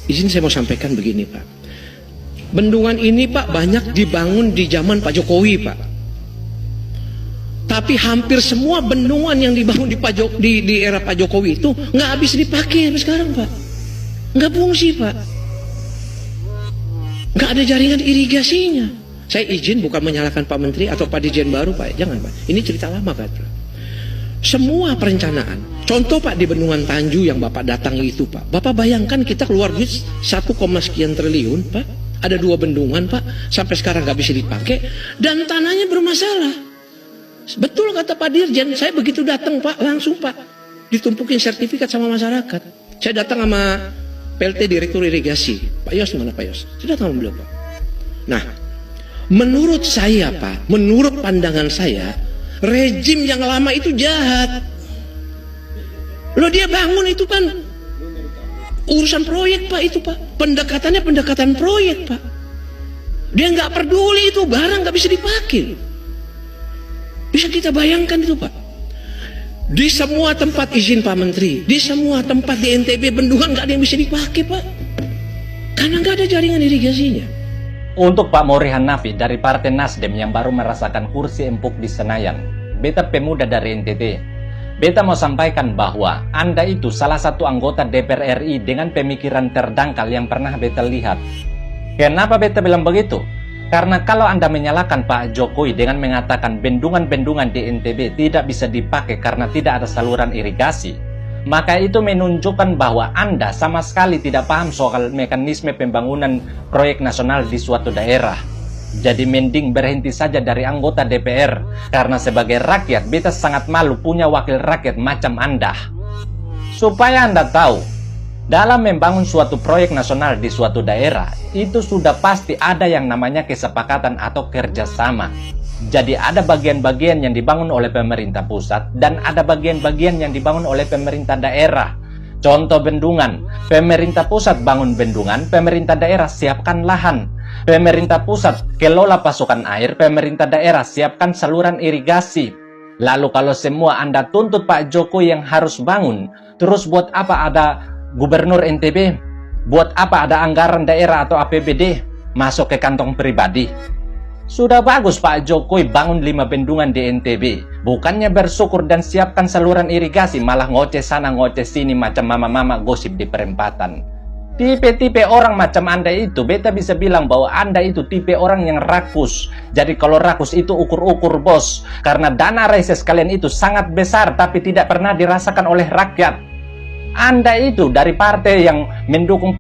izin saya mau sampaikan begini Pak. Bendungan ini Pak banyak dibangun di zaman Pak Jokowi Pak. Tapi hampir semua bendungan yang dibangun di era Pak Jokowi itu nggak habis dipakai sampai sekarang Pak. Nggak fungsi Pak. Nggak ada jaringan irigasinya. Saya izin bukan menyalahkan Pak Menteri atau Pak Dirjen baru Pak. Jangan Pak. Ini cerita lama Pak. Semua perencanaan. Contoh Pak di Bendungan Tanju yang Bapak datangi itu Pak. Bapak bayangkan kita keluar duit 1, sekian triliun Pak. Ada 2 bendungan Pak. Sampai sekarang nggak bisa dipakai. Dan tanahnya bermasalah. Betul kata Pak Dirjen. Saya begitu datang Pak. Langsung Pak. Ditumpukin sertifikat sama masyarakat. Saya datang sama PLT Direktur Irigasi. Pak Yos mana Pak Yos? Saya datang sama beliau Pak. Nah. Menurut saya Pak, menurut pandangan saya, rejim yang lama itu jahat. Loh dia bangun itu kan urusan proyek Pak itu Pak. Pendekatannya pendekatan proyek Pak. Dia nggak peduli itu barang nggak bisa dipakai. Bisa kita bayangkan itu Pak. Di semua tempat izin Pak Menteri, di semua tempat di NTB bendungan nggak ada yang bisa dipakai Pak. Karena nggak ada jaringan irigasinya. Untuk Pak Maury Hanafi dari Partai Nasdem yang baru merasakan kursi empuk di Senayan, beta pemuda dari NTT, beta mau sampaikan bahwa Anda itu salah satu anggota DPR RI dengan pemikiran terdangkal yang pernah beta lihat. Kenapa beta bilang begitu? Karena kalau Anda menyalahkan Pak Jokowi dengan mengatakan bendungan-bendungan di NTB tidak bisa dipakai karena tidak ada saluran irigasi, maka itu menunjukkan bahwa Anda sama sekali tidak paham soal mekanisme pembangunan proyek nasional di suatu daerah. Jadi mending berhenti saja dari anggota DPR, karena sebagai rakyat beta sangat malu punya wakil rakyat macam Anda. Supaya Anda tahu, dalam membangun suatu proyek nasional di suatu daerah, itu sudah pasti ada yang namanya kesepakatan atau kerjasama. Jadi ada bagian-bagian yang dibangun oleh pemerintah pusat dan ada bagian-bagian yang dibangun oleh pemerintah daerah. Contoh bendungan, pemerintah pusat bangun bendungan, pemerintah daerah siapkan lahan. Pemerintah pusat kelola pasokan air, pemerintah daerah siapkan saluran irigasi. Lalu kalau semua Anda tuntut Pak Jokowi yang harus bangun, terus buat apa ada gubernur NTB? Buat apa ada anggaran daerah atau APBD masuk ke kantong pribadi? Sudah bagus Pak Jokowi bangun 5 bendungan di NTB. Bukannya bersyukur dan siapkan saluran irigasi, malah ngoceh sana ngoceh sini macam mama-mama gosip di perempatan. Tipe-tipe orang macam Anda itu, beta bisa bilang bahwa Anda itu tipe orang yang rakus. Jadi kalau rakus itu ukur-ukur bos. Karena dana reses kalian itu sangat besar tapi tidak pernah dirasakan oleh rakyat. Anda itu dari partai yang mendukung